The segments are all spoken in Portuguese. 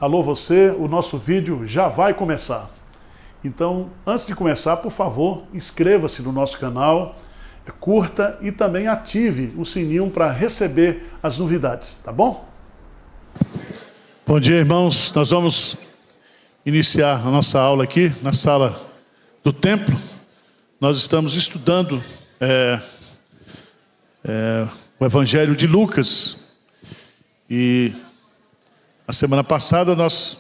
Alô você, o nosso vídeo já vai começar. Então, antes de começar, por favor, inscreva-se no nosso canal, curta e também ative o sininho para receber as novidades, tá bom? Bom dia, irmãos. Nós vamos iniciar a nossa aula aqui na sala do templo. Nós estamos estudando o Evangelho de Lucas. E a semana passada nós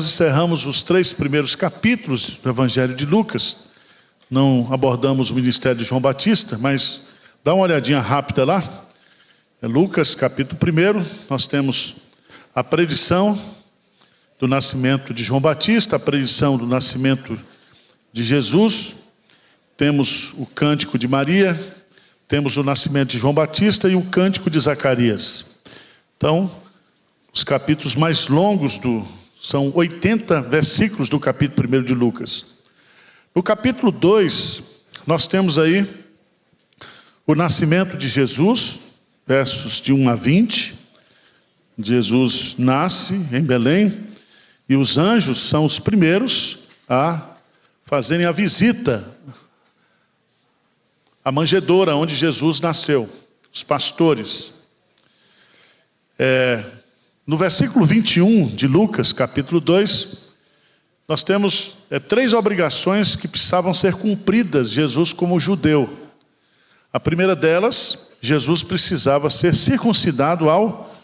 encerramos os 3 primeiros capítulos do Evangelho de Lucas. Não abordamos o ministério de João Batista, mas dá uma olhadinha rápida lá. Lucas capítulo 1, nós temos a predição do nascimento de João Batista, a predição do nascimento de Jesus. Temos o cântico de Maria, temos o nascimento de João Batista e o cântico de Zacarias. Então, os capítulos mais longos são 80 versículos do capítulo 1 de Lucas. No capítulo 2, nós temos aí o nascimento de Jesus, versos de 1 a 20. Jesus nasce em Belém e os anjos são os primeiros a fazerem a visita à manjedoura onde Jesus nasceu, os pastores. No versículo 21 de Lucas, capítulo 2, nós temos 3 obrigações que precisavam ser cumpridas, Jesus como judeu. A primeira delas, Jesus precisava ser circuncidado ao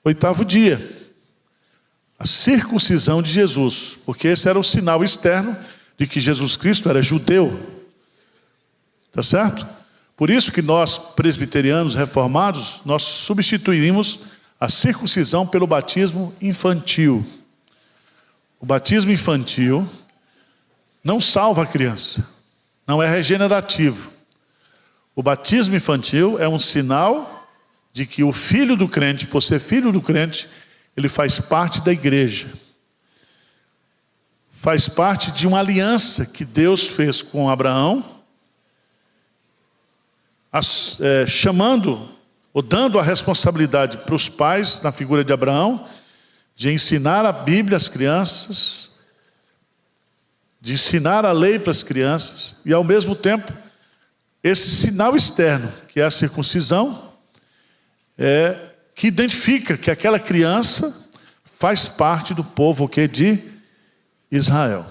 8º dia. A circuncisão de Jesus, porque esse era o sinal externo de que Jesus Cristo era judeu. Tá certo? Por isso que nós, presbiterianos reformados, nós substituímos a circuncisão pelo batismo infantil. O batismo infantil não salva a criança, não é regenerativo. O batismo infantil é um sinal de que o filho do crente, por ser filho do crente, ele faz parte da igreja. Faz parte de uma aliança que Deus fez com Abraão, chamando ou dando a responsabilidade para os pais, na figura de Abraão, de ensinar a Bíblia às crianças, de ensinar a lei para as crianças, e ao mesmo tempo, esse sinal externo, que é a circuncisão, que identifica que aquela criança faz parte do povo de Israel.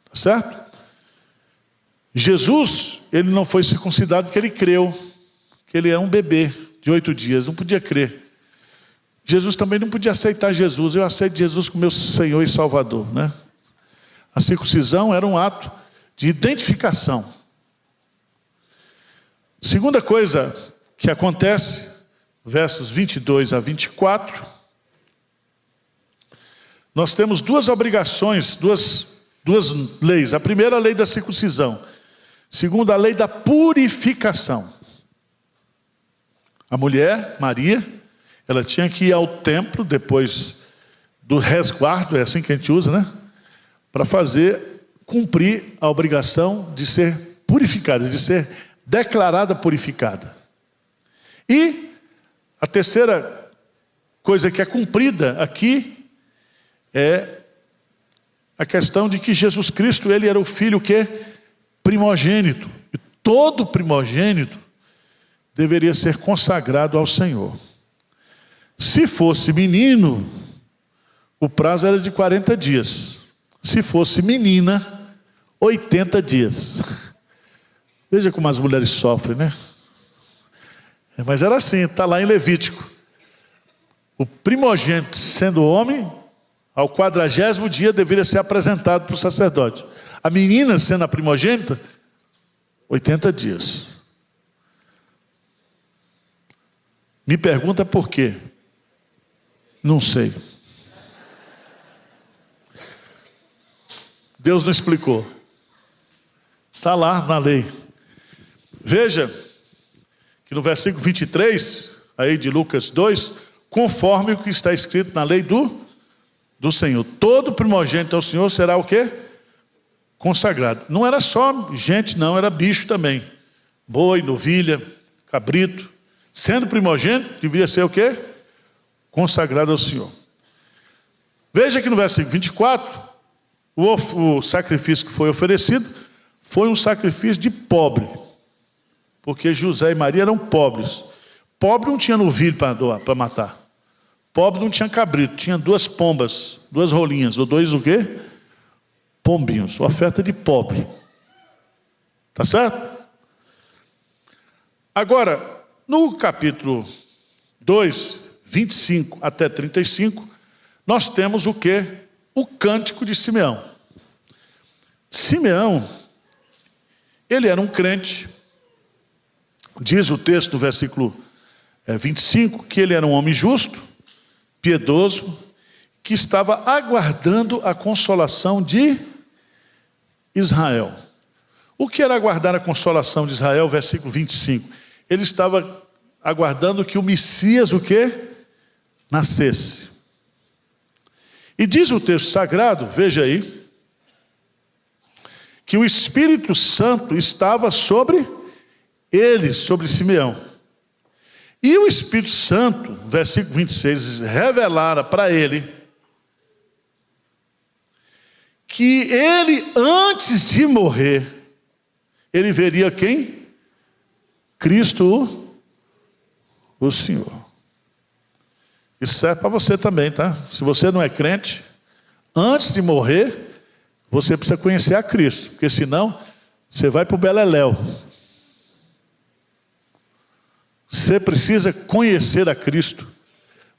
Tá certo? Jesus, ele não foi circuncidado porque ele creu que ele era um bebê de 8 dias, não podia crer. Jesus também não podia aceitar Jesus. Eu aceito Jesus como meu Senhor e Salvador, né? A circuncisão era um ato de identificação. Segunda coisa que acontece, versos 22 a 24, nós temos 2 obrigações, duas leis. A primeira, a lei da circuncisão. Segunda, a lei da purificação. A mulher, Maria, ela tinha que ir ao templo depois do resguardo, é assim que a gente usa, né? Para cumprir a obrigação de ser purificada, de ser declarada purificada. E a terceira coisa que é cumprida aqui é a questão de que Jesus Cristo, ele era o filho primogênito. E todo primogênito deveria ser consagrado ao Senhor. Se fosse menino, o prazo era de 40 dias. Se fosse menina, 80 dias. Veja como as mulheres sofrem, né? Mas era assim, está lá em Levítico. O primogênito, sendo homem, ao 40º dia deveria ser apresentado para o sacerdote. A menina, sendo a primogênita, 80 dias. Me pergunta por quê? Não sei. Deus não explicou. Está lá na lei. Veja que no versículo 23, aí de Lucas 2, conforme o que está escrito na lei do Senhor. Todo primogênito ao Senhor será o quê? Consagrado. Não era só gente, não, era bicho também. Boi, novilha, cabrito. Sendo primogênito, deveria ser o quê? consagrado ao Senhor. Veja que no versículo 24, o sacrifício que foi oferecido foi um sacrifício de pobre, porque José e Maria eram pobres. Pobre não tinha novilho para matar. Pobre não tinha cabrito, tinha 2 pombas, 2 rolinhas, ou 2 o quê? Pombinhos, oferta de pobre. Tá certo? Agora, no capítulo 2, 25 até 35, nós temos o quê? O cântico de Simeão. Simeão, ele era um crente. Diz o texto no versículo 25, que ele era um homem justo, piedoso, que estava aguardando a consolação de Israel. O que era aguardar a consolação de Israel? Versículo 25. Ele estava aguardando que o Messias, o quê? Nascesse. E diz o texto sagrado, veja aí, que o Espírito Santo estava sobre ele, sobre Simeão. E o Espírito Santo, versículo 26, revelara para ele que ele, antes de morrer, ele veria quem? Cristo, o Senhor. Isso serve para você também, tá? Se você não é crente, antes de morrer, você precisa conhecer a Cristo, porque senão você vai para o beleléu. Você precisa conhecer a Cristo,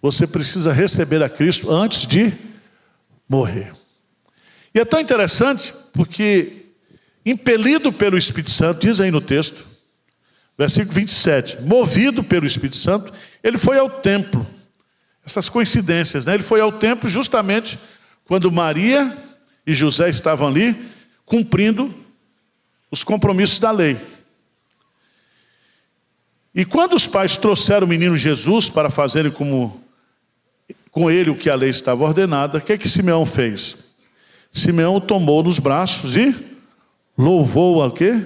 você precisa receber a Cristo antes de morrer. E é tão interessante, porque impelido pelo Espírito Santo, diz aí no texto, versículo 27, movido pelo Espírito Santo, ele foi ao templo. Essas coincidências, né? Ele foi ao templo justamente quando Maria e José estavam ali, cumprindo os compromissos da lei. E quando os pais trouxeram o menino Jesus para fazerem com ele o que a lei estava ordenada, o que Simeão fez? Simeão o tomou nos braços e louvou a quê?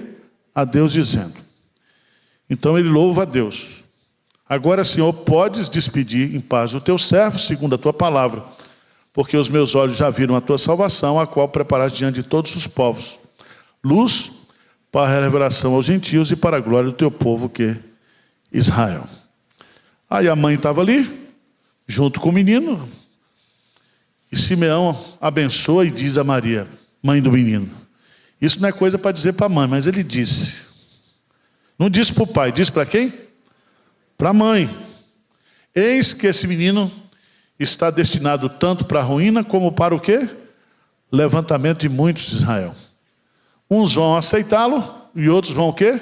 A Deus, dizendo. Então ele louva a Deus. Agora, Senhor, podes despedir em paz o teu servo, segundo a tua palavra, porque os meus olhos já viram a tua salvação, a qual preparaste diante de todos os povos, luz para a revelação aos gentios e para a glória do teu povo, que é Israel. Aí a mãe estava ali, junto com o menino, e Simeão abençoa e diz a Maria, mãe do menino. Isso não é coisa para dizer para a mãe, mas ele disse. Não disse para o pai, disse para quem? Para a mãe. Eis que esse menino está destinado tanto para a ruína como para o quê? Levantamento de muitos de Israel. Uns vão aceitá-lo e outros vão o quê?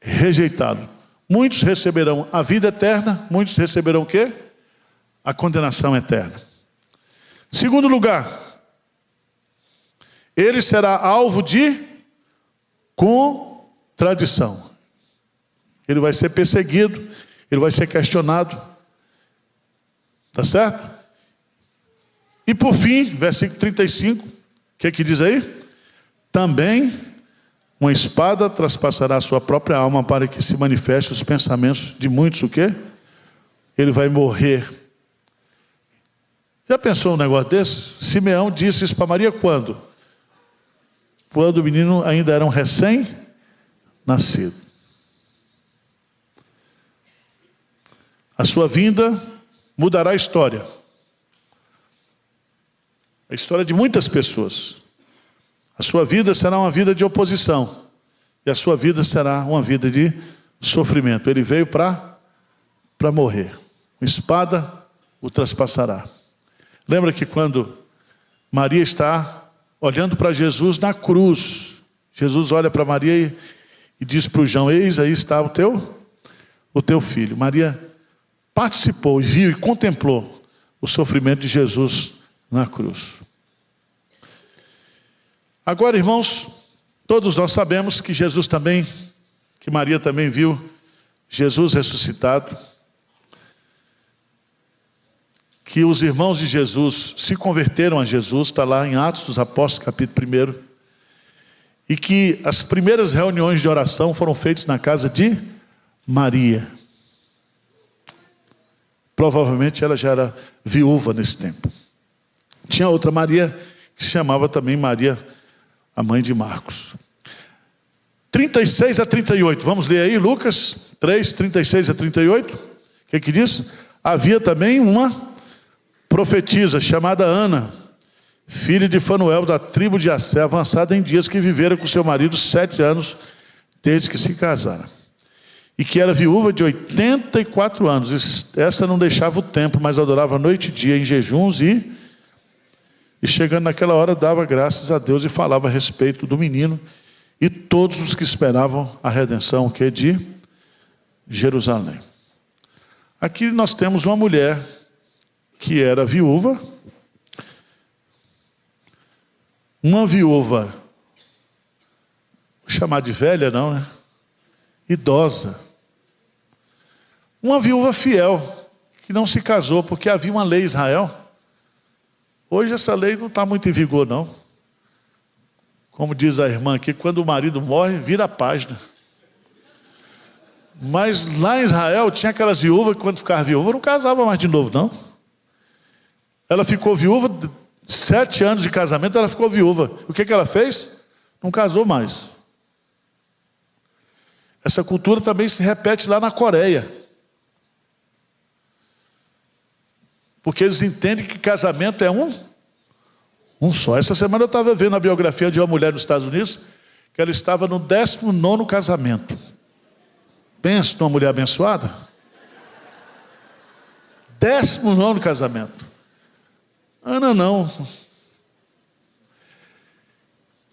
Rejeitá-lo. Muitos receberão a vida eterna, muitos receberão o quê? A condenação eterna. Segundo lugar, ele será alvo de contradição. Ele vai ser perseguido, ele vai ser questionado. Tá certo? E por fim, versículo 35, o que diz aí? Também uma espada traspassará a sua própria alma para que se manifeste os pensamentos de muitos, o quê? Ele vai morrer. Já pensou um negócio desse? Simeão disse isso para Maria quando? Quando o menino ainda era um recém-nascido. A sua vinda mudará a história. A história de muitas pessoas. A sua vida será uma vida de oposição. E a sua vida será uma vida de sofrimento. Ele veio para morrer. Uma espada o traspassará. Lembra que quando Maria está olhando para Jesus na cruz, Jesus olha para Maria e diz para o João, eis aí está o teu filho. Maria participou, viu e contemplou o sofrimento de Jesus na cruz. Agora, irmãos, todos nós sabemos que Jesus também, que Maria também viu Jesus ressuscitado, que os irmãos de Jesus se converteram a Jesus, está lá em Atos dos Apóstolos, capítulo 1, e que as primeiras reuniões de oração foram feitas na casa de Maria. Provavelmente ela já era viúva nesse tempo. Tinha outra Maria, que se chamava também Maria, a mãe de Marcos. 36 a 38, vamos ler aí, Lucas 3, 36 a 38. O que diz? Havia também uma profetisa chamada Ana, filha de Fanuel, da tribo de Assé, avançada em dias, que vivera com seu marido 7 anos, desde que se casaram. E que era viúva de 84 anos. Esta não deixava o templo, mas adorava noite e dia em jejuns e chegando naquela hora dava graças a Deus e falava a respeito do menino e todos os que esperavam a redenção de Jerusalém. Aqui nós temos uma mulher que era viúva, uma viúva, vou chamar de velha não, né? Idosa. Uma viúva fiel, que não se casou, porque havia uma lei em Israel. Hoje essa lei não está muito em vigor, não. Como diz a irmã aqui, quando o marido morre, vira a página. Mas lá em Israel tinha aquelas viúvas que quando ficava viúva não casava mais de novo, não. Ela ficou viúva, 7 anos de casamento, ela ficou viúva. O que ela fez? Não casou mais. Essa cultura também se repete lá na Coreia. Porque eles entendem que casamento é um só. Essa semana eu estava vendo a biografia de uma mulher nos Estados Unidos, que ela estava no 19º casamento. Pensa numa mulher abençoada. 19º casamento. Ana não.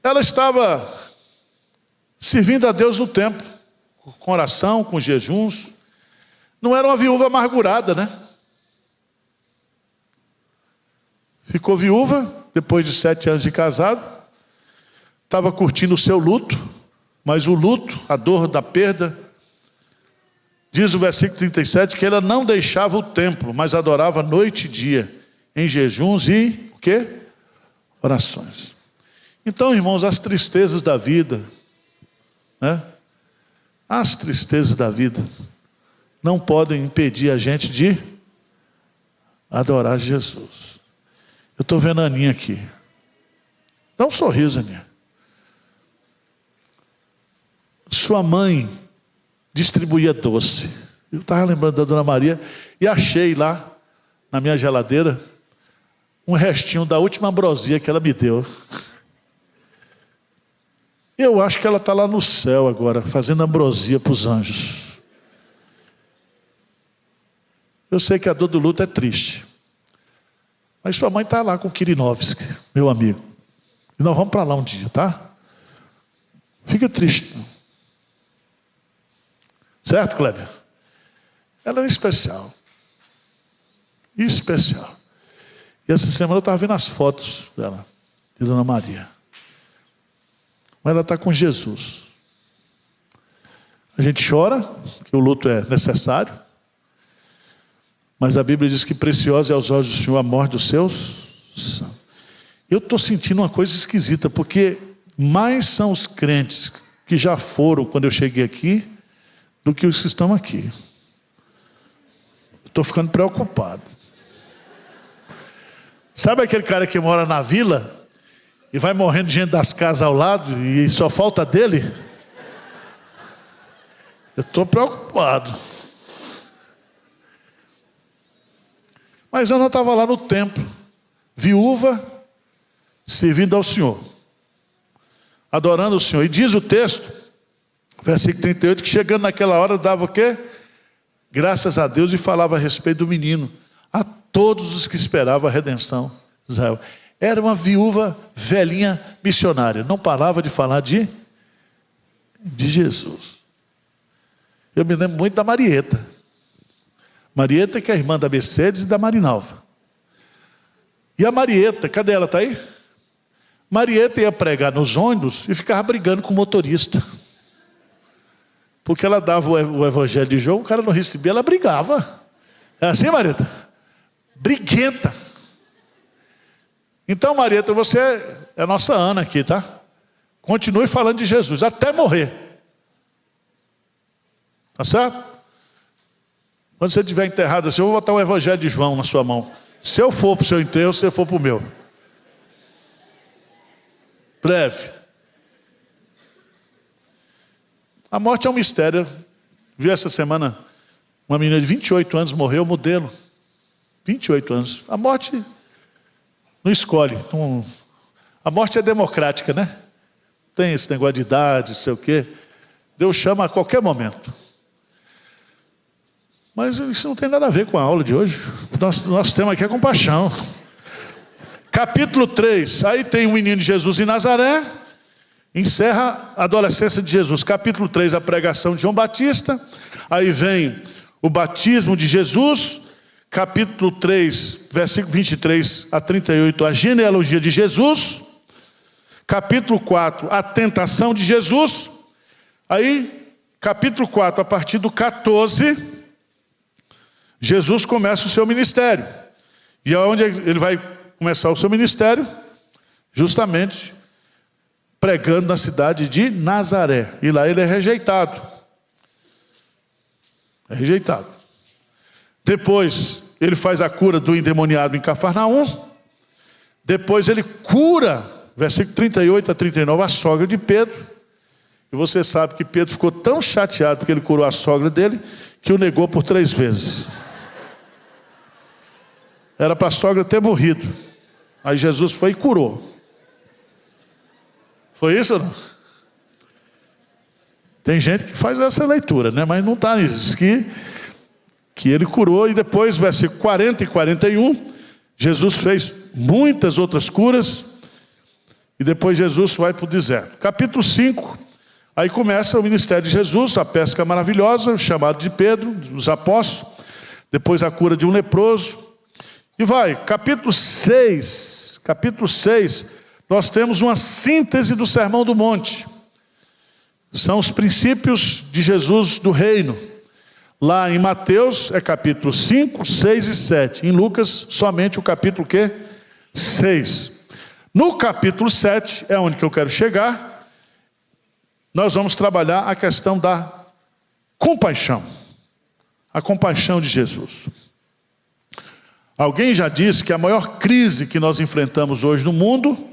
Ela estava servindo a Deus no templo, com oração, com jejuns. Não era uma viúva amargurada, né? Ficou viúva, depois de 7 anos de casado. Estava curtindo o seu luto, mas o luto, a dor da perda, diz o versículo 37, que ela não deixava o templo, mas adorava noite e dia, em jejuns e, o quê? Orações. Então, irmãos, as tristezas da vida, né? As tristezas da vida não podem impedir a gente de adorar Jesus. Eu estou vendo a Aninha aqui. Dá um sorriso, Aninha. Sua mãe distribuía doce. Eu estava lembrando da Dona Maria e achei lá, na minha geladeira, um restinho da última ambrosia que ela me deu. Eu acho que ela está lá no céu agora, fazendo ambrosia para os anjos. Eu sei que a dor do luto é triste. Mas sua mãe está lá com o Kirinovski, meu amigo. E nós vamos para lá um dia, tá? Fica triste. Certo, Kleber? Ela era especial. Especial. E essa semana eu estava vendo as fotos dela, de Dona Maria. Mas ela está com Jesus. A gente chora, que o luto é necessário. Mas a Bíblia diz que preciosa é aos olhos do Senhor a morte dos seus santos. Eu estou sentindo uma coisa esquisita, porque mais são os crentes que já foram quando eu cheguei aqui, do que os que estão aqui. Estou ficando preocupado. Sabe aquele cara que mora na vila e vai morrendo gente das casas ao lado e só falta dele? Eu estou preocupado. Mas Ana estava lá no templo, viúva, servindo ao Senhor, adorando o Senhor. E diz o texto, versículo 38, que chegando naquela hora dava o quê? Graças a Deus, e falava a respeito do menino a todos os que esperavam a redenção de Israel. Era uma viúva velhinha missionária, não parava de falar de Jesus. Eu me lembro muito da Marieta. Marieta, que é a irmã da Mercedes e da Marinalva. E a Marieta, cadê ela? Está aí? Marieta ia pregar nos ônibus e ficava brigando com o motorista. Porque ela dava o evangelho de João, o cara não recebia, ela brigava. É assim, Marieta? Briguenta. Então, Marieta, você é a nossa Ana aqui, tá? Continue falando de Jesus, até morrer. Tá certo? Quando você estiver enterrado assim, eu vou botar o Evangelho de João na sua mão. Se eu for para o seu enterro, se eu for para o meu. Breve. A morte é um mistério. Vi essa semana uma menina de 28 anos morreu, modelo. 28 anos. A morte não escolhe. A morte é democrática, né? Tem esse negócio de idade, não sei o quê. Deus chama a qualquer momento. Mas isso não tem nada a ver com a aula de hoje. Nosso tema aqui é compaixão. Capítulo 3. Aí tem o menino de Jesus em Nazaré. Encerra a adolescência de Jesus. Capítulo 3, a pregação de João Batista. Aí vem o batismo de Jesus. Capítulo 3, versículo 23 a 38, a genealogia de Jesus. Capítulo 4, a tentação de Jesus. Aí, capítulo 4, a partir do 14, Jesus começa o seu ministério. E aonde ele vai começar o seu ministério? Justamente pregando na cidade de Nazaré. E lá ele é rejeitado. É rejeitado. Depois, ele faz a cura do endemoniado em Cafarnaum. Depois ele cura, versículo 38 a 39, a sogra de Pedro. E você sabe que Pedro ficou tão chateado porque ele curou a sogra dele, que o negou por 3 vezes. Era para a sogra ter morrido. Aí Jesus foi e curou. Foi isso ou não? Tem gente que faz essa leitura, né? Mas não está nisso. Que ele curou. E depois, versículo 40 e 41, Jesus fez muitas outras curas. E depois Jesus vai para o deserto. Capítulo 5, aí começa o ministério de Jesus, a pesca maravilhosa, o chamado de Pedro, dos apóstolos. Depois a cura de um leproso. E vai, capítulo 6, nós temos uma síntese do Sermão do Monte. São os princípios de Jesus do reino. Lá em Mateus é capítulo 5, 6 e 7. Em Lucas, somente o capítulo quê? 6. No capítulo 7, é onde que eu quero chegar, nós vamos trabalhar a questão da compaixão. A compaixão de Jesus. Alguém já disse que a maior crise que nós enfrentamos hoje no mundo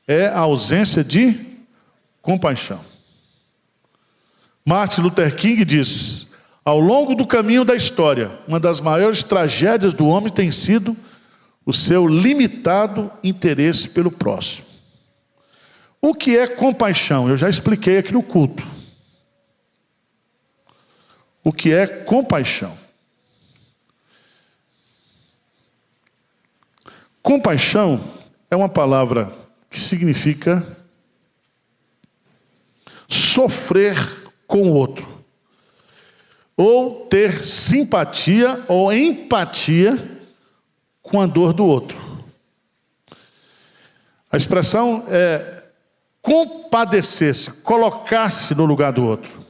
é a ausência de compaixão. Martin Luther King diz: ao longo do caminho da história, uma das maiores tragédias do homem tem sido o seu limitado interesse pelo próximo. O que é compaixão? Eu já expliquei aqui no culto. O que é compaixão? Compaixão é uma palavra que significa sofrer com o outro, ou ter simpatia ou empatia com a dor do outro. A expressão é compadecer-se, colocar-se no lugar do outro.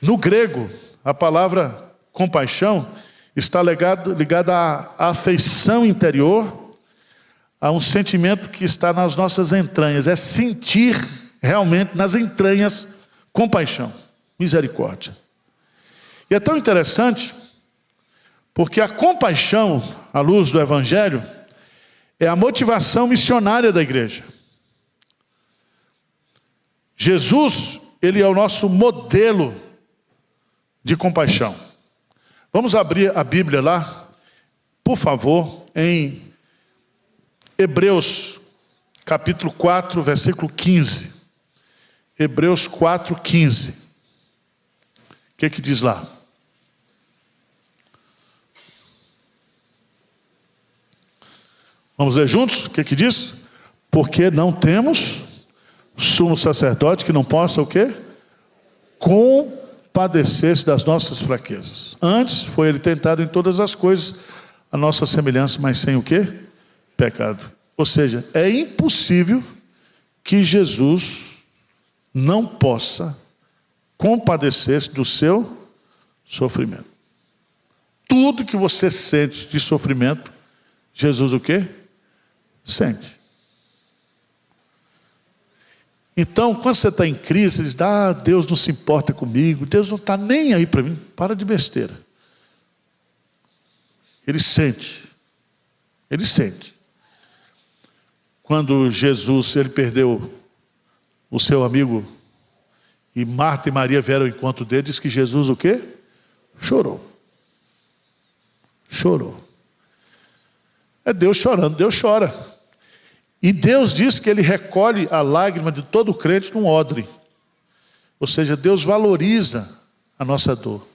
No grego, a palavra compaixão está ligada à afeição interior, a um sentimento que está nas nossas entranhas. É sentir realmente nas entranhas compaixão, misericórdia. E é tão interessante, porque a compaixão, à luz do Evangelho, é a motivação missionária da igreja. Jesus, ele é o nosso modelo de compaixão. Vamos abrir a Bíblia lá, por favor, em Hebreus, capítulo 4, versículo 15. Hebreus 4, 15. O que diz lá? Vamos ler juntos? O que diz? Porque não temos sumo sacerdote que não possa o quê? Compadecer-se das nossas fraquezas. Antes foi ele tentado em todas as coisas, a nossa semelhança, mas sem o quê? Pecado. Ou seja, é impossível que Jesus não possa compadecer-se do seu sofrimento. Tudo que você sente de sofrimento, Jesus o quê? Sente. Então, quando você está em crise, você diz, Deus não se importa comigo, Deus não está nem aí para mim. Para de besteira. Ele sente. Ele sente. Quando Jesus, ele perdeu o seu amigo, e Marta e Maria vieram ao encontro dele, diz que Jesus o quê? Chorou. Chorou. É Deus chorando, Deus chora. E Deus diz que Ele recolhe a lágrima de todo crente num odre. Ou seja, Deus valoriza a nossa dor,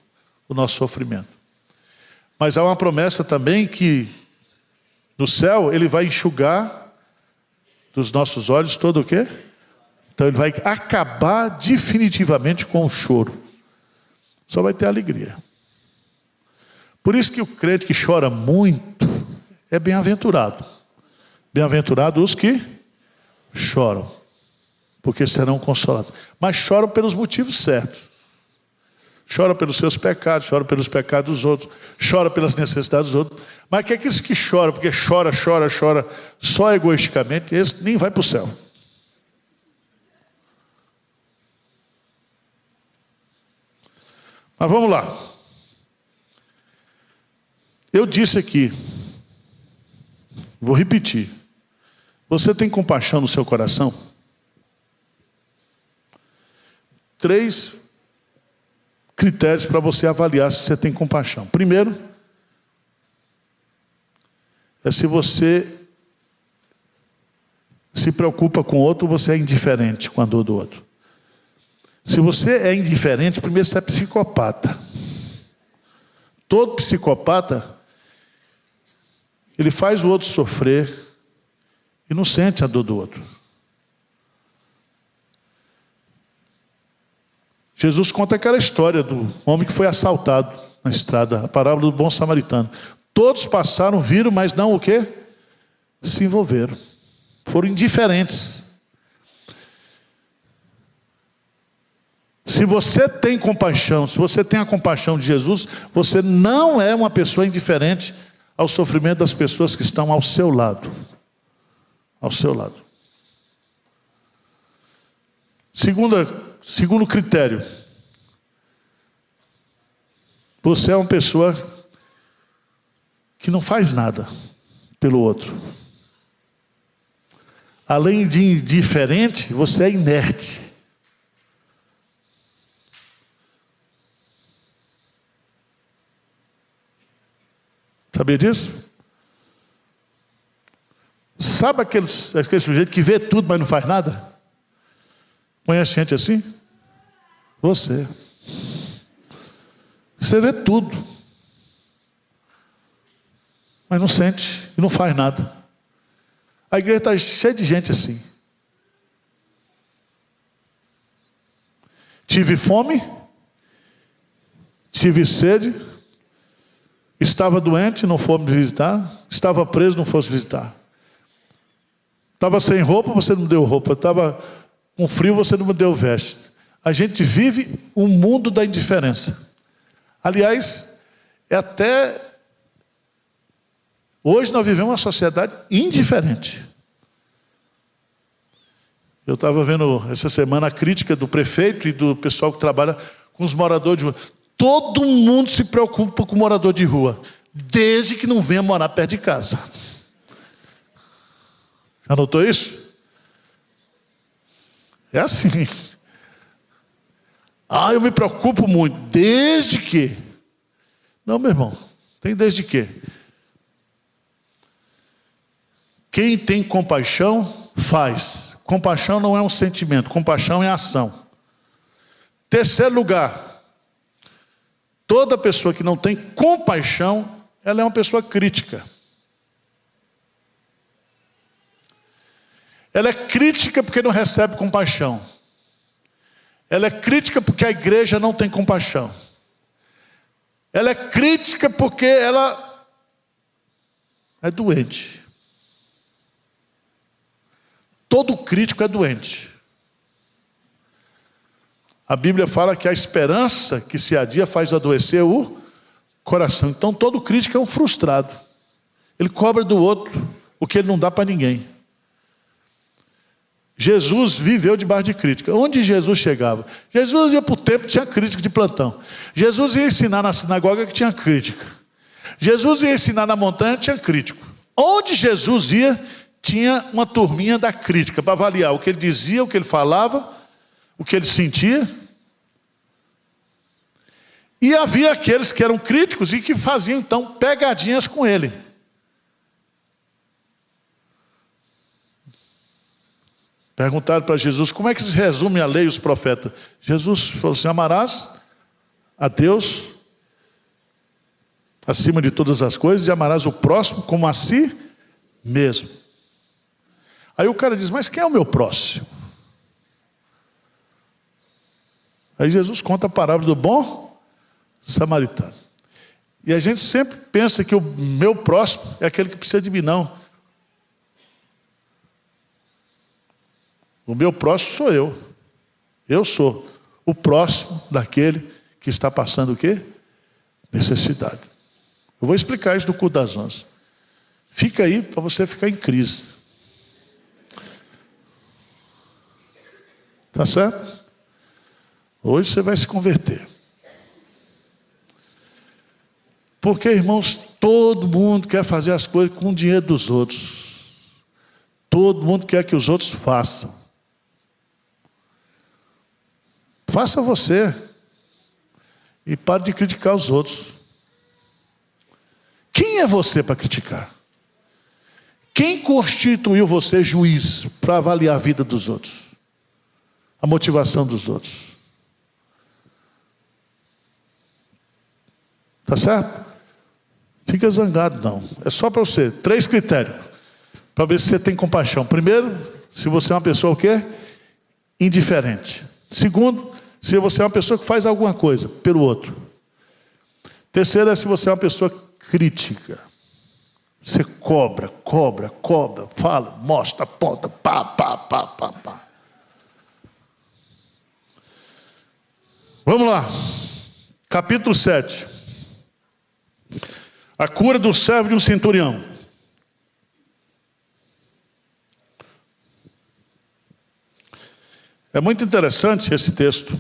o nosso sofrimento. Mas há uma promessa também que no céu Ele vai enxugar dos nossos olhos todo o quê? Então Ele vai acabar definitivamente com o choro. Só vai ter alegria. Por isso que o crente que chora muito é bem-aventurado. Bem-aventurados os que choram, porque serão consolados. Mas choram pelos motivos certos. Chora pelos seus pecados, chora pelos pecados dos outros, chora pelas necessidades dos outros. Mas que é aqueles que choram, porque chora só egoisticamente, esse nem vai para o céu. Mas vamos lá. Eu disse aqui, vou repetir. Você tem compaixão no seu coração? 3 critérios para você avaliar se você tem compaixão. Primeiro, é se você se preocupa com o outro, você é indiferente com a dor do outro. Se você é indiferente, primeiro você é psicopata. Todo psicopata, ele faz o outro sofrer e não sente a dor do outro. Jesus conta aquela história do homem que foi assaltado na estrada, a parábola do bom samaritano. Todos passaram, viram, mas não o quê? Se envolveram. Foram indiferentes. Se você tem compaixão, se você tem a compaixão de Jesus, você não é uma pessoa indiferente ao sofrimento das pessoas que estão ao seu lado. Ao seu lado. Segundo critério. Você é uma pessoa que não faz nada pelo outro. Além de indiferente, você é inerte. Sabia disso? Sabe aquele sujeito que vê tudo, mas não faz nada? Conhece gente assim? Você. Você vê tudo, mas não sente e não faz nada. A igreja está cheia de gente assim. Tive fome, tive sede, estava doente, não fomos visitar, estava preso, não fosse visitar. Estava sem roupa, você não me deu roupa. Estava com frio, você não me deu veste. A gente vive um mundo da indiferença. Aliás, hoje nós vivemos uma sociedade indiferente. Eu estava vendo essa semana a crítica do prefeito e do pessoal que trabalha com os moradores de rua. Todo mundo se preocupa com o morador de rua, desde que não venha morar perto de casa. Já notou isso? É assim. Eu me preocupo muito. Desde que? Não, meu irmão. Tem desde que? Quem tem compaixão, faz. Compaixão não é um sentimento. Compaixão é ação. Terceiro lugar. Toda pessoa que não tem compaixão, ela é uma pessoa crítica. Ela é crítica porque não recebe compaixão. Ela é crítica porque a igreja não tem compaixão. Ela é crítica porque ela é doente. Todo crítico é doente. A Bíblia fala que a esperança que se adia faz adoecer o coração. Então todo crítico é um frustrado. Ele cobra do outro o que ele não dá para ninguém. Jesus viveu debaixo de crítica. Onde Jesus chegava? Jesus ia para o templo, tinha crítica de plantão. Jesus ia ensinar na sinagoga, que tinha crítica. Jesus ia ensinar na montanha, tinha crítico. Onde Jesus ia, tinha uma turminha da crítica, para avaliar o que ele dizia, o que ele falava, o que ele sentia. E havia aqueles que eram críticos e que faziam, então, pegadinhas com ele. Perguntaram para Jesus, como é que se resume a lei e os profetas? Jesus falou assim, amarás a Deus acima de todas as coisas e amarás o próximo como a si mesmo. Aí o cara diz, mas quem é o meu próximo? Aí Jesus conta a parábola do bom samaritano. E a gente sempre pensa que o meu próximo é aquele que precisa de mim, não. O meu próximo sou eu. Eu sou o próximo daquele que está passando o quê? Necessidade. Eu vou explicar isso do culto das 11. Fica aí para você ficar em crise. Tá certo? Hoje você vai se converter. Porque, irmãos, todo mundo quer fazer as coisas com o dinheiro dos outros. Todo mundo quer que os outros façam. Faça você. E pare de criticar os outros. Quem é você para criticar? Quem constituiu você juiz para avaliar a vida dos outros? A motivação dos outros? Tá certo? Fica zangado não. É só para você. 3 critérios. Para ver se você tem compaixão. Primeiro, se você é uma pessoa o quê? Indiferente. Segundo, se você é uma pessoa que faz alguma coisa pelo outro. Terceiro é se você é uma pessoa crítica. Você cobra, fala, mostra, aponta, pá. Vamos lá. Capítulo 7. A cura do servo de um centurião. É muito interessante esse texto.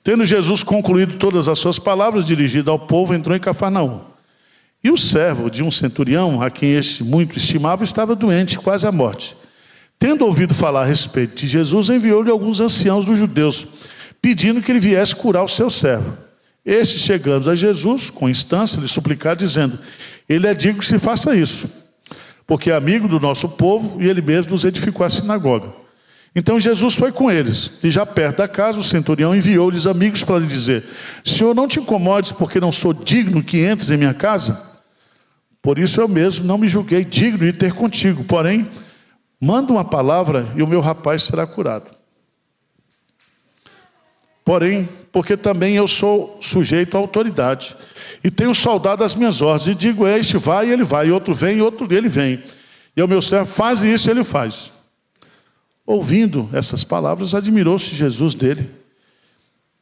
Tendo Jesus concluído todas as suas palavras dirigidas ao povo, entrou em Cafarnaum. E o servo de um centurião, a quem este muito estimava, estava doente, quase à morte. Tendo ouvido falar a respeito de Jesus, enviou-lhe alguns anciãos dos judeus, pedindo que ele viesse curar o seu servo. Estes, chegando a Jesus, com instância, lhe suplicaram, dizendo, ele é digno que se faça isso, porque é amigo do nosso povo e ele mesmo nos edificou a sinagoga. Então Jesus foi com eles, e já perto da casa, o centurião enviou-lhes amigos para lhe dizer, Senhor, não te incomodes, porque não sou digno que entres em minha casa? Por isso eu mesmo não me julguei digno de ter contigo, porém, manda uma palavra e o meu rapaz será curado. Porém, porque também eu sou sujeito à autoridade, e tenho soldado às minhas ordens, e digo, este vai, e ele vai, e outro vem, e outro ele vem. E o meu servo faz isso, ele faz. Ouvindo essas palavras, admirou-se Jesus dele,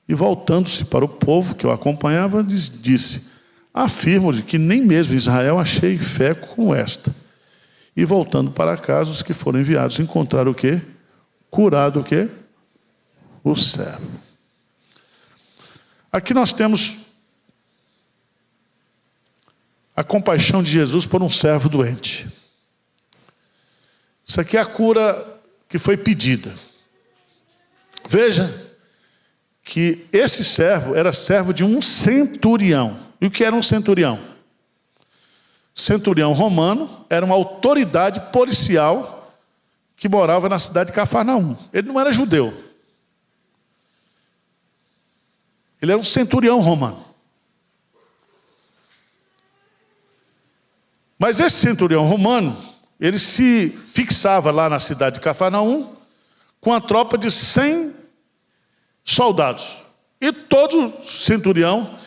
e voltando-se para o povo que o acompanhava, lhes disse, afirmo-lhe que nem mesmo em Israel achei fé como esta. E voltando para casa, os que foram enviados encontraram o quê? Curado o quê? O servo. Aqui nós temos a compaixão de Jesus por um servo doente. Isso aqui é a cura que foi pedida. Veja que esse servo era servo de um centurião. E o que era um centurião? Centurião romano era uma autoridade policial que morava na cidade de Cafarnaum. Ele não era judeu. Ele era um centurião romano. Mas esse centurião romano, ele se fixava lá na cidade de Cafarnaum com a tropa de 100 soldados. E todo centurião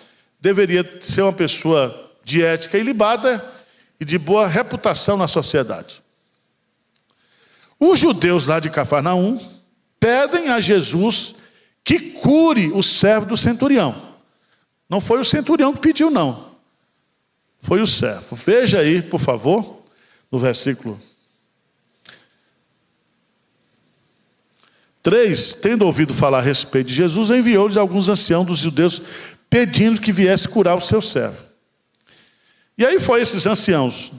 deveria ser uma pessoa de ética ilibada e de boa reputação na sociedade. Os judeus lá de Cafarnaum pedem a Jesus que cure o servo do centurião. Não foi o centurião que pediu, não. Foi o servo. Veja aí, por favor, no versículo 3, tendo ouvido falar a respeito de Jesus, enviou-lhes alguns anciãos dos judeus, pedindo que viesse curar o seu servo. E aí foi esses anciãos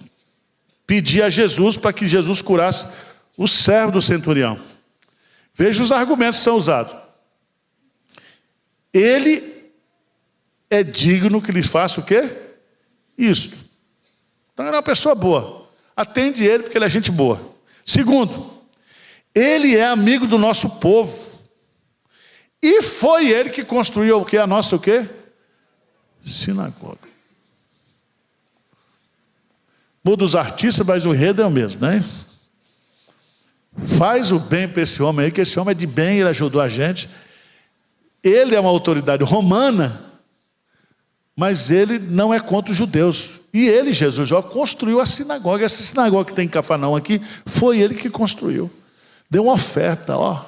pedir a Jesus para que Jesus curasse o servo do centurião. Veja os argumentos que são usados. Ele é digno que lhe faça o quê? Isto. Então era uma pessoa boa. Atende ele porque ele é gente boa. Segundo, ele é amigo do nosso povo. E foi ele que construiu o quê? A nossa o quê? Sinagoga. Muda os artistas, mas o enredo é o mesmo, né? Faz o bem para esse homem aí, que esse homem é de bem, ele ajudou a gente. Ele é uma autoridade romana, mas ele não é contra os judeus. E ele, Jesus, ó, construiu a sinagoga. Essa sinagoga que tem em Cafarnaum aqui, foi ele que construiu. Deu uma oferta, ó.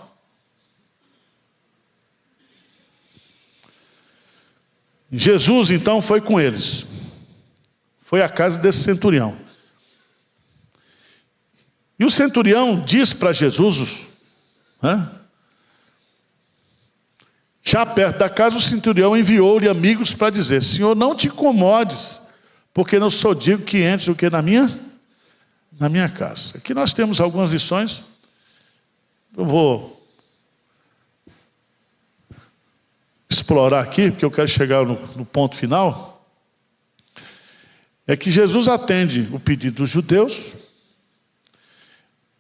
Jesus, então, foi com eles. Foi à casa desse centurião. E o centurião disse para Jesus, né? Já perto da casa, o centurião enviou-lhe amigos para dizer: Senhor, não te incomodes, porque não sou digno que entres o que na minha casa. Aqui nós temos algumas lições. Eu vou explorar aqui, porque eu quero chegar no ponto final. É que Jesus atende o pedido dos judeus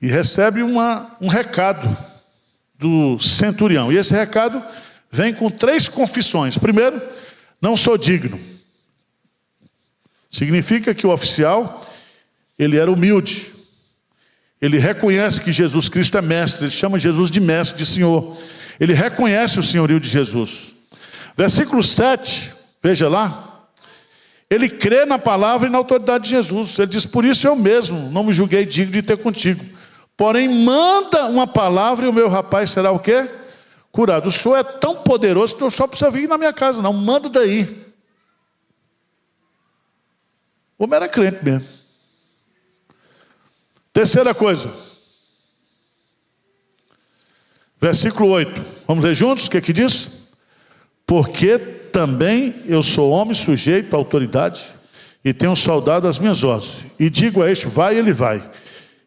e recebe um recado do centurião. E esse recado vem com 3 confissões. Primeiro, não sou digno. Significa que o oficial, ele era humilde. Ele reconhece que Jesus Cristo é mestre. Ele chama Jesus de mestre, de Senhor. Ele reconhece o senhorio de Jesus. Versículo 7, veja lá. Ele crê na palavra e na autoridade de Jesus. Ele diz: por isso eu mesmo não me julguei digno de ter contigo. Porém, manda uma palavra e o meu rapaz será o quê? Curado. O Senhor é tão poderoso que eu só preciso vir na minha casa. Não, manda daí. O homem era crente mesmo. Terceira coisa. Versículo 8. Vamos ler juntos o que diz? Porque também eu sou homem sujeito à autoridade e tenho um soldado às minhas ordens. E digo a este: vai, ele vai.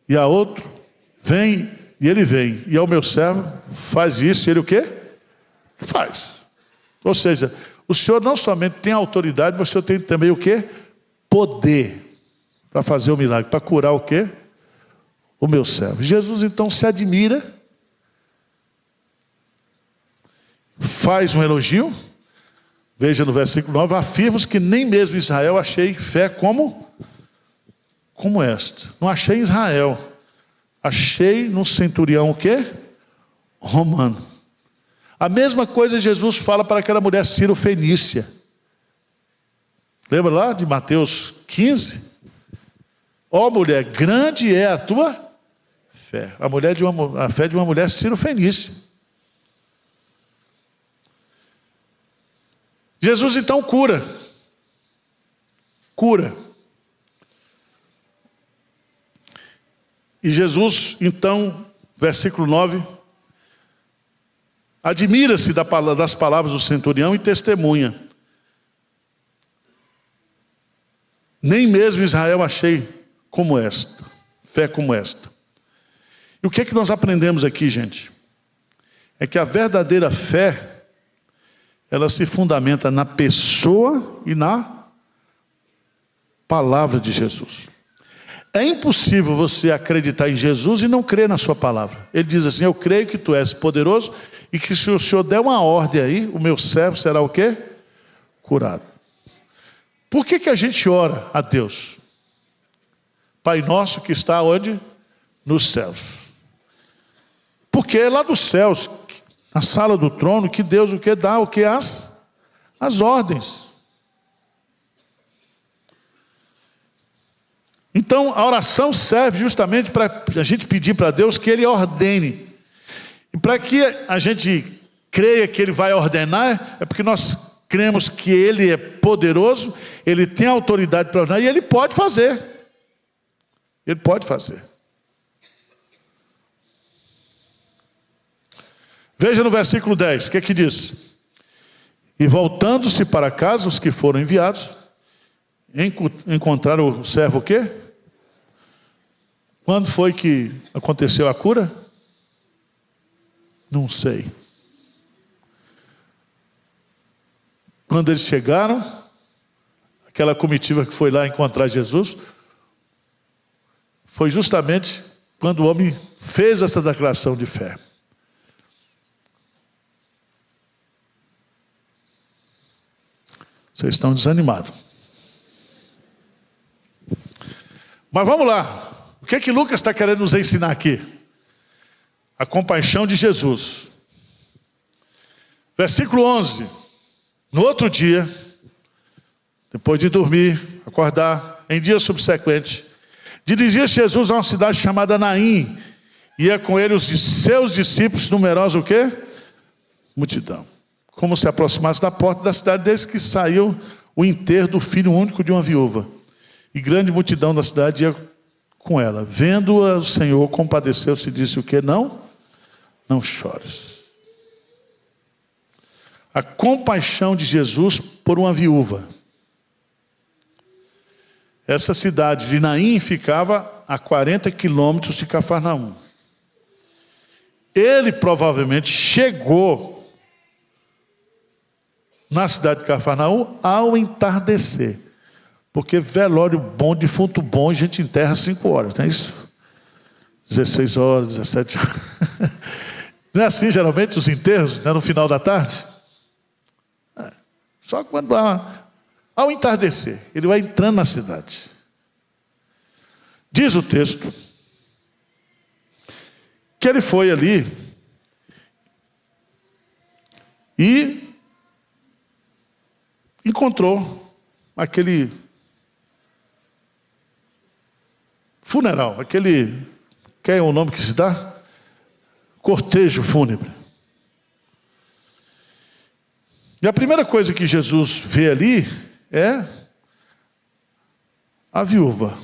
E a outro: vem, e ele vem. E ao meu servo: faz isso, e ele o quê? Faz. Ou seja, o Senhor não somente tem autoridade, mas o Senhor tem também o quê? Poder para fazer o milagre, para curar o quê? O meu servo. Jesus então se admira, faz um elogio. Veja no versículo 9: afirmo que nem mesmo em Israel achei fé como esta. Não achei em Israel, achei no centurião o quê? Romano. A mesma coisa Jesus fala para aquela mulher Ciro-fenícia. Lembra lá de Mateus 15? Ó mulher, grande é a tua fé. A fé de uma mulher Ciro-fenícia. Jesus então cura. E Jesus então, versículo 9, admira-se das palavras do centurião e testemunha: nem mesmo em Israel achei como esta, fé como esta. E o que é que nós aprendemos aqui, gente? É que a verdadeira fé, ela se fundamenta na pessoa e na palavra de Jesus. É impossível você acreditar em Jesus e não crer na sua palavra. Ele diz assim: eu creio que tu és poderoso e que se o Senhor der uma ordem aí, o meu servo será o quê? Curado. Por que a gente ora a Deus? Pai nosso que está onde? Nos céus. Porque é lá dos céus, na sala do trono, que Deus o que dá? O que? As ordens. Então a oração serve justamente para a gente pedir para Deus que Ele ordene. E para que a gente creia que Ele vai ordenar, é porque nós cremos que Ele é poderoso, Ele tem autoridade para ordenar e Ele pode fazer. Ele pode fazer. Veja no versículo 10, o que é que diz? E voltando-se para casa, os que foram enviados, encontraram o servo o quê? Quando foi que aconteceu a cura? Não sei. Quando eles chegaram, aquela comitiva que foi lá encontrar Jesus, foi justamente quando o homem fez essa declaração de fé. Vocês estão desanimados. Mas vamos lá. O que é que Lucas está querendo nos ensinar aqui? A compaixão de Jesus. Versículo 11. No outro dia, depois de dormir, acordar, em dia subsequente, dirigia-se Jesus a uma cidade chamada Naim. Ia com ele os de seus discípulos, numerosa o quê? Multidão. Como se aproximasse da porta da cidade, desde que saiu o enterro do filho único de uma viúva. E grande multidão da cidade ia com ela. Vendo-a, o Senhor compadeceu-se e disse o quê? Não chores. A compaixão de Jesus por uma viúva. Essa cidade de Naim ficava a 40 quilômetros de Cafarnaum. Ele provavelmente chegou na cidade de Cafarnaum ao entardecer. Porque velório bom, defunto bom, a gente enterra 5 horas, não é isso? 16 horas, 17 horas. Não é assim geralmente os enterros, né, no final da tarde? Só quando ao entardecer, ele vai entrando na cidade. Diz o texto que ele foi ali e encontrou aquele funeral, aquele, que é o nome que se dá? Cortejo fúnebre. E a primeira coisa que Jesus vê ali é a viúva.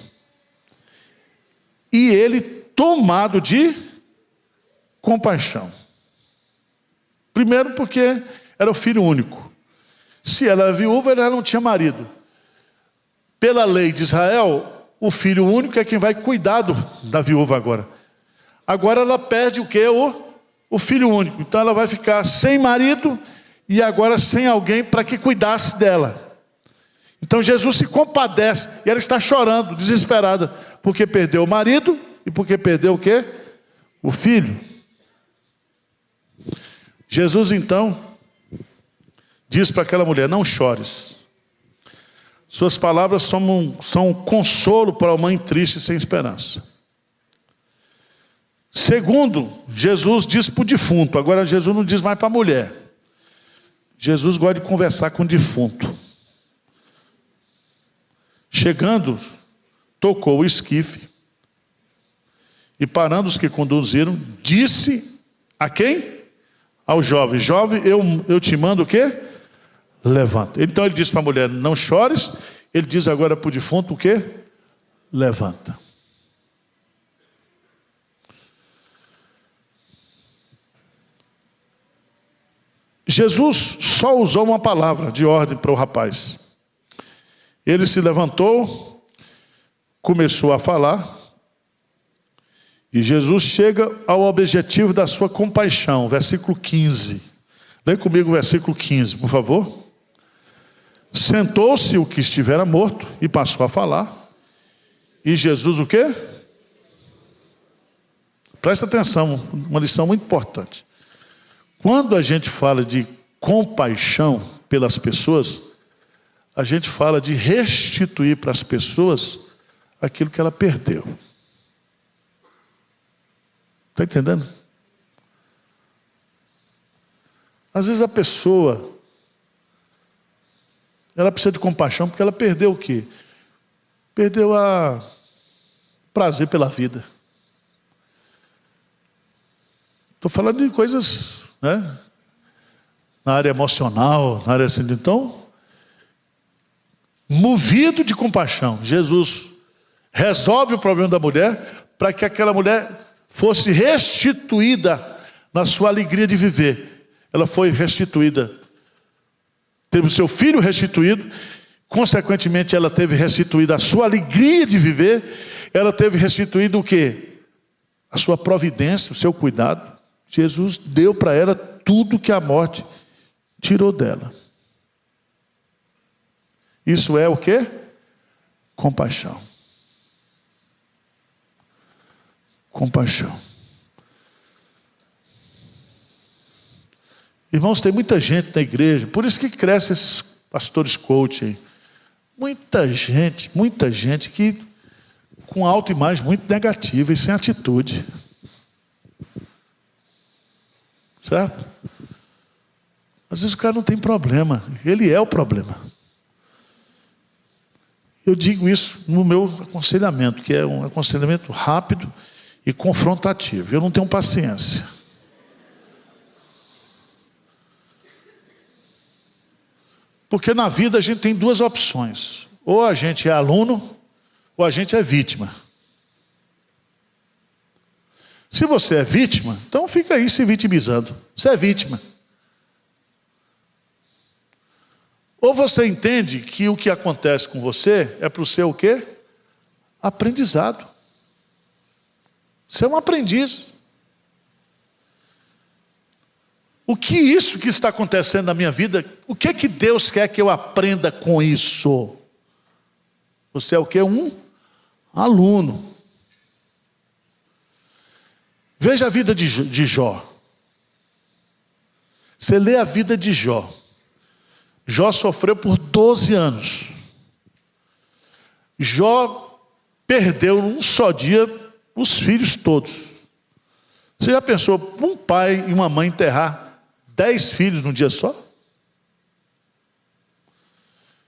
E ele tomado de compaixão. Primeiro porque era o filho único. Se ela era viúva, ela não tinha marido. Pela lei de Israel, o filho único é quem vai cuidar da viúva agora. Agora ela perde o quê? O filho único. Então ela vai ficar sem marido e agora sem alguém para que cuidasse dela. Então Jesus se compadece e ela está chorando, desesperada, porque perdeu o marido e porque perdeu o quê? O filho. Jesus então diz para aquela mulher: não chores. Suas palavras são um consolo para a mãe triste e sem esperança. Segundo, Jesus diz para o defunto. Agora Jesus não diz mais para a mulher. Jesus gosta de conversar com o defunto. Chegando, tocou o esquife e parando os que conduziram, disse a quem? Ao jovem: jovem, eu te mando o quê? Levanta. Então ele disse para a mulher: não chores. Ele diz agora para o defunto o quê? Levanta. Jesus só usou uma palavra de ordem para o rapaz. Ele se levantou, começou a falar, e Jesus chega ao objetivo da sua compaixão, versículo 15. Lê comigo o versículo 15, por favor. Sentou-se o que estivera morto e passou a falar. E Jesus o quê? Presta atenção, uma lição muito importante. Quando a gente fala de compaixão pelas pessoas, a gente fala de restituir para as pessoas aquilo que ela perdeu. Está entendendo? Às vezes a pessoa, ela precisa de compaixão porque ela perdeu o quê? Perdeu o prazer pela vida. Estou falando de coisas, né, na área emocional, na área assim. Então, movido de compaixão, Jesus resolve o problema da mulher para que aquela mulher fosse restituída na sua alegria de viver. Ela foi restituída, teve o seu filho restituído, consequentemente ela teve restituída a sua alegria de viver, ela teve restituído o quê? A sua providência, o seu cuidado. Jesus deu para ela tudo que a morte tirou dela. Isso é o quê? Compaixão. Compaixão. Irmãos, tem muita gente na igreja, por isso que crescem esses pastores coach aí. Muita gente que com autoimagem muito negativa e sem atitude. Certo? Às vezes o cara não tem problema, ele é o problema. Eu digo isso no meu aconselhamento, que é um aconselhamento rápido e confrontativo. Eu não tenho paciência. Porque na vida a gente tem duas opções. Ou a gente é aluno, ou a gente é vítima. Se você é vítima, então fica aí se vitimizando. Você é vítima. Ou você entende que o que acontece com você é para o seu o quê? Aprendizado. Você é um aprendiz. O que isso que está acontecendo na minha vida, o que é que Deus quer que eu aprenda com isso? Você é o quê? Um aluno. Veja a vida de Jó. Você lê a vida de Jó. Jó sofreu por 12 anos. Jó perdeu num só dia os filhos todos. Você já pensou um pai e uma mãe enterrar 10 filhos num dia só?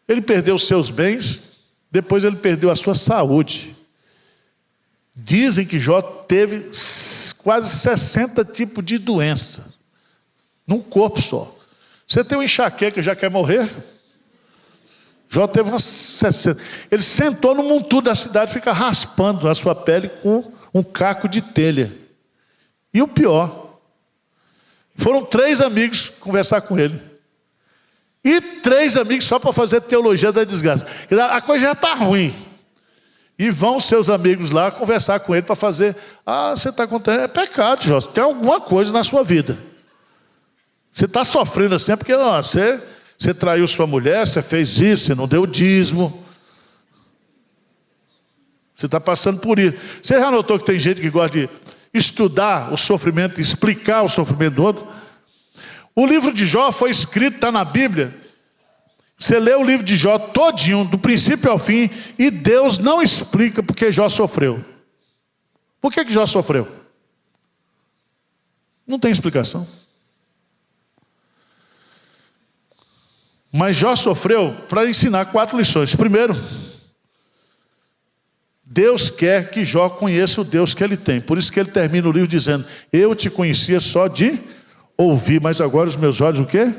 Ele perdeu os seus bens, depois ele perdeu a sua saúde. Dizem que Jó teve quase 60 tipos de doença num corpo só. Você tem uma enxaqueca e já quer morrer? Jó teve umas 60. Ele sentou no montudo da cidade, fica raspando a sua pele com um caco de telha. E o pior, foram 3 amigos conversar com ele. E 3 amigos só para fazer teologia da desgraça. A coisa já está ruim. E vão os seus amigos lá conversar com ele para fazer. Você está acontecendo. É pecado, Jó. Tem alguma coisa na sua vida. Você está sofrendo assim, porque você traiu sua mulher, você fez isso, você não deu dízimo. Você está passando por isso. Você já notou que tem gente que gosta de estudar o sofrimento, explicar o sofrimento do outro? O livro de Jó foi escrito, está na Bíblia. Você lê o livro de Jó todinho, do princípio ao fim, e Deus não explica porque Jó sofreu. Por que Jó sofreu? Não tem explicação. Mas Jó sofreu para ensinar 4 lições. Primeiro, Deus quer que Jó conheça o Deus que ele tem. Por isso que ele termina o livro dizendo: eu te conhecia só de ouvir, mas agora os meus olhos o quê?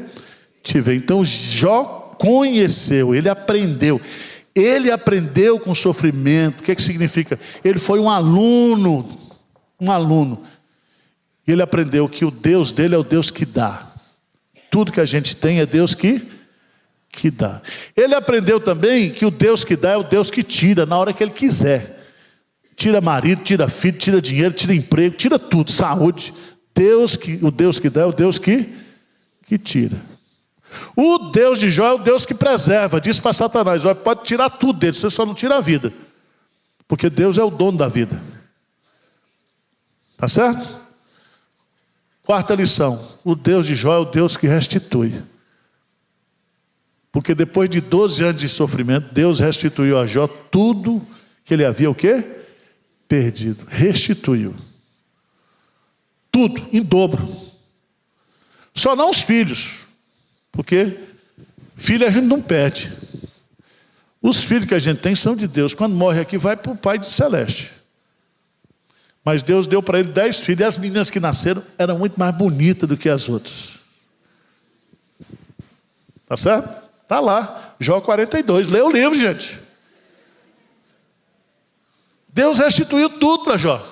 Te veem. Então Jó conheceu, ele aprendeu. Ele aprendeu com o sofrimento. O que significa? Ele foi um aluno. Um aluno. E ele aprendeu que o Deus dele é o Deus que dá. Tudo que a gente tem é Deus que dá. Ele aprendeu também que o Deus que dá é o Deus que tira na hora que ele quiser. Tira marido, tira filho, tira dinheiro, tira emprego, tira tudo, saúde. O Deus que dá é o Deus que tira. O Deus de Jó é o Deus que preserva. Diz para Satanás: pode tirar tudo dele, você só não tira a vida. Porque Deus é o dono da vida. Tá certo? 4ª lição: o Deus de Jó é o Deus que restitui. Porque depois de 12 anos de sofrimento, Deus restituiu a Jó tudo que ele havia o quê? Perdido. Restituiu. Tudo, em dobro. Só não os filhos. Porque filho a gente não perde. Os filhos que a gente tem são de Deus. Quando morre aqui, vai para o Pai Celeste. Mas Deus deu para ele 10 filhos. E as meninas que nasceram eram muito mais bonitas do que as outras. Tá certo? Está lá, Jó 42, lê o livro, gente. Deus restituiu tudo para Jó.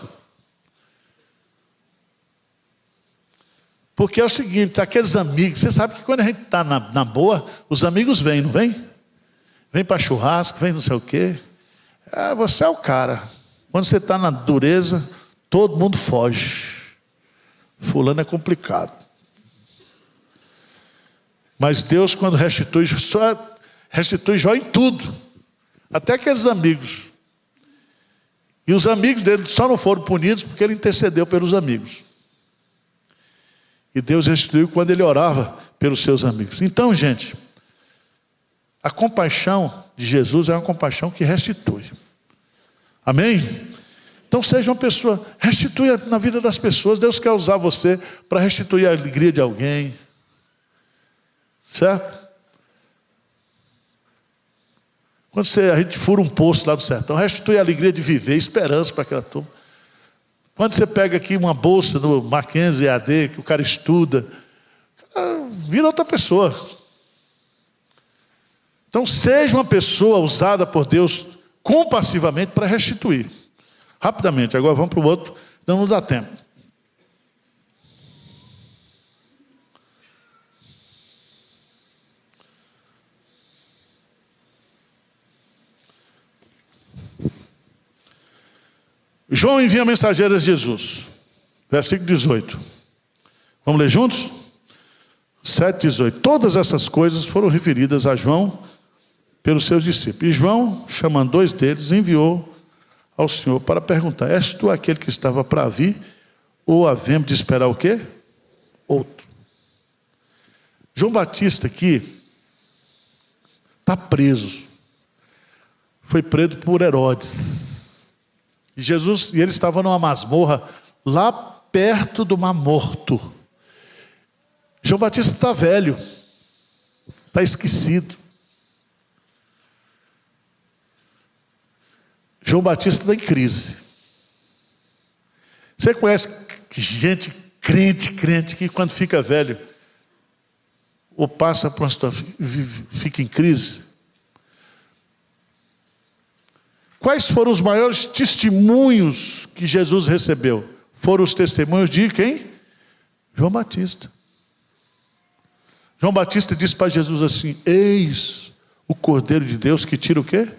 Porque é o seguinte, aqueles amigos, você sabe que quando a gente está na boa, os amigos vêm, não vêm? Vem para churrasco, vem não sei o quê. Você é o cara. Quando você está na dureza, todo mundo foge. Fulano é complicado. Mas Deus, quando restitui Jó em tudo. Até aqueles amigos. E os amigos dele só não foram punidos porque ele intercedeu pelos amigos. E Deus restituiu quando ele orava pelos seus amigos. Então, gente, a compaixão de Jesus é uma compaixão que restitui. Amém? Então seja uma pessoa, restitui na vida das pessoas. Deus quer usar você para restituir a alegria de alguém. Certo? Quando a gente fura um poço lá do sertão, restitui a alegria de viver, esperança para aquela turma. Quando você pega aqui uma bolsa no Mackenzie EAD, que o cara estuda, vira outra pessoa. Então seja uma pessoa usada por Deus compassivamente para restituir. Rapidamente, agora vamos para o outro, não nos dá tempo. João envia mensageiros a Jesus. Versículo 18. Vamos ler juntos? 7:18. Todas essas coisas foram referidas a João pelos seus discípulos. E João, chamando 2 deles, enviou ao Senhor para perguntar: és tu aquele que estava para vir, ou havemos de esperar o quê? Outro. João Batista aqui está preso. Foi preso por Herodes. E ele estava numa masmorra lá perto do Mar Morto. João Batista está velho, está esquecido. João Batista está em crise. Você conhece gente crente que quando fica velho ou passa por uma situação, fica em crise? Quais foram os maiores testemunhos que Jesus recebeu? Foram os testemunhos de quem? João Batista. João Batista disse para Jesus assim: eis o Cordeiro de Deus que tira o quê?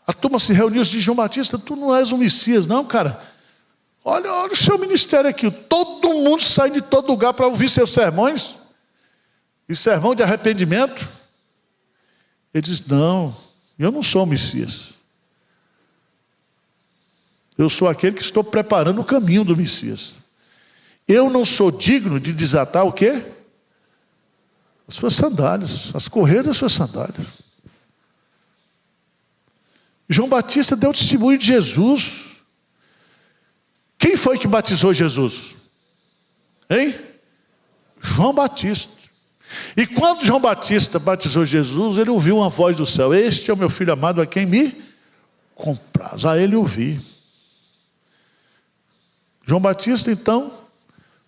A turma se reuniu e disse: João Batista, tu não és um Messias, não, cara. Olha o seu ministério aqui. Todo mundo sai de todo lugar para ouvir seus sermões. E sermão de arrependimento. Ele diz: não, eu não sou o Messias. Eu sou aquele que estou preparando o caminho do Messias. Eu não sou digno de desatar o quê? As suas sandálias, as correias das suas sandálias. João Batista deu testemunho de Jesus. Quem foi que batizou Jesus? Hein? João Batista. E quando João Batista batizou Jesus, ele ouviu uma voz do céu: este é o meu filho amado, a quem me compraz. A ele ouvi. João Batista, então,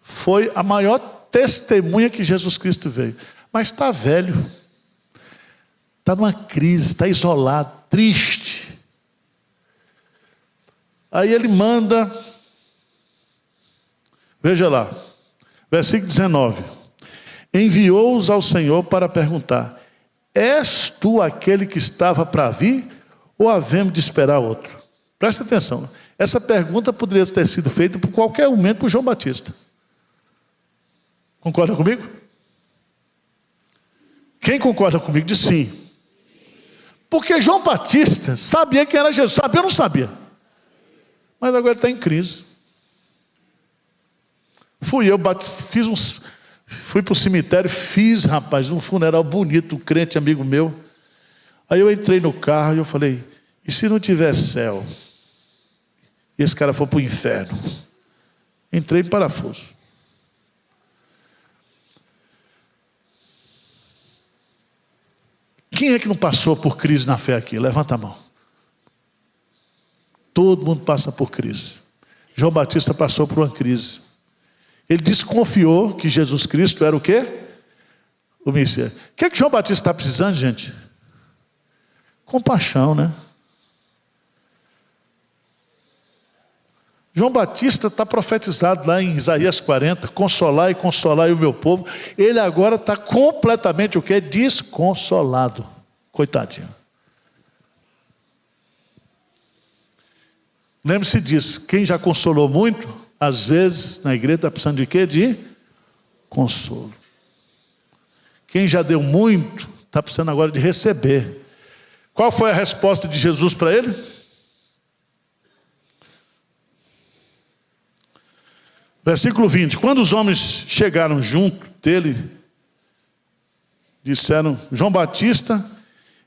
foi a maior testemunha que Jesus Cristo veio. Mas está velho. Está numa crise, está isolado, triste. Aí ele manda, veja lá, versículo 19. Enviou-os ao Senhor para perguntar: és tu aquele que estava para vir, ou havemos de esperar outro? Presta atenção. Essa pergunta poderia ter sido feita por qualquer momento por João Batista. Concorda comigo? Quem concorda comigo diz sim. Porque João Batista sabia que era Jesus. Sabia ou não sabia? Mas agora ele está em crise. Fui para o cemitério, fiz, rapaz, um funeral bonito, um crente amigo meu. Aí eu entrei no carro e eu falei: e se não tiver céu? E esse cara for para o inferno? Entrei em parafuso. Quem é que não passou por crise na fé aqui? Levanta a mão. Todo mundo passa por crise. João Batista passou por uma crise. Ele desconfiou que Jesus Cristo era o quê? O Messias. O que é que João Batista está precisando, gente? Compaixão, né? João Batista está profetizado lá em Isaías 40, consolai o meu povo. Ele agora está completamente o quê? Desconsolado. Coitadinho. Lembre-se disso, quem já consolou muito, às vezes na igreja está precisando de quê? De consolo. Quem já deu muito, está precisando agora de receber. Qual foi a resposta de Jesus para ele? Versículo 20. Quando os homens chegaram junto dele, disseram: João Batista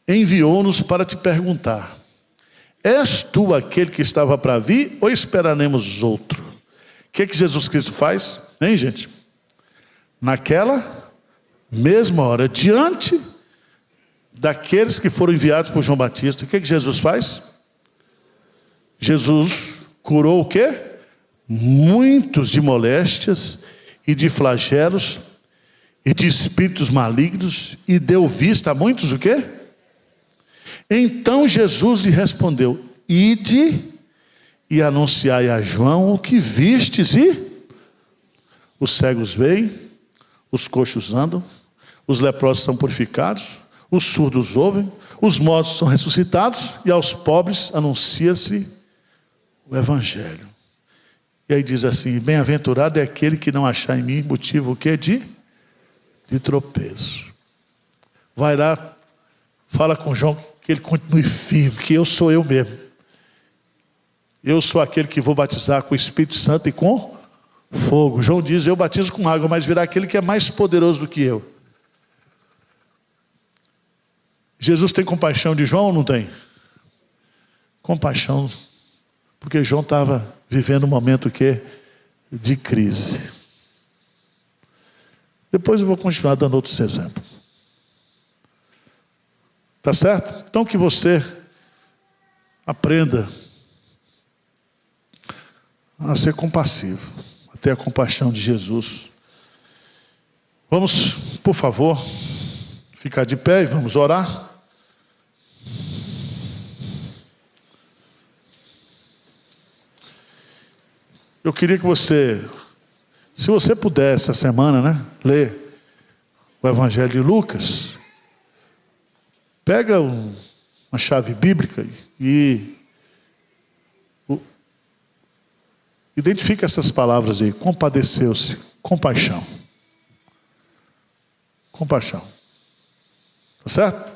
enviou-nos para te perguntar: és tu aquele que estava para vir ou esperaremos outro? O que Jesus Cristo faz? Hein, gente? Naquela mesma hora, diante daqueles que foram enviados por João Batista, o que Jesus faz? Jesus curou o quê? Muitos de moléstias e de flagelos e de espíritos malignos, e deu vista a muitos o quê? Então Jesus lhe respondeu: ide e anunciai a João o que vistes, e os cegos veem, os coxos andam, os leprosos são purificados, os surdos ouvem, os mortos são ressuscitados, e aos pobres anuncia-se o Evangelho. E aí diz assim: bem-aventurado é aquele que não achar em mim motivo o quê? De tropeço. Vai lá, fala com João que ele continue firme, que eu sou eu mesmo. Eu sou aquele que vou batizar com o Espírito Santo e com fogo. João diz: eu batizo com água, mas virá aquele que é mais poderoso do que eu. Jesus tem compaixão de João ou não tem? Compaixão, porque João estava vivendo um momento que de crise. Depois eu vou continuar dando outros exemplos. Tá certo? Então que você aprenda a ser compassivo, a ter a compaixão de Jesus. Vamos, por favor, ficar de pé e vamos orar. Eu queria que você, se você puder essa semana, né, ler o Evangelho de Lucas, pega uma chave bíblica e identifica essas palavras aí: compadeceu-se, compaixão. Compaixão. Tá certo?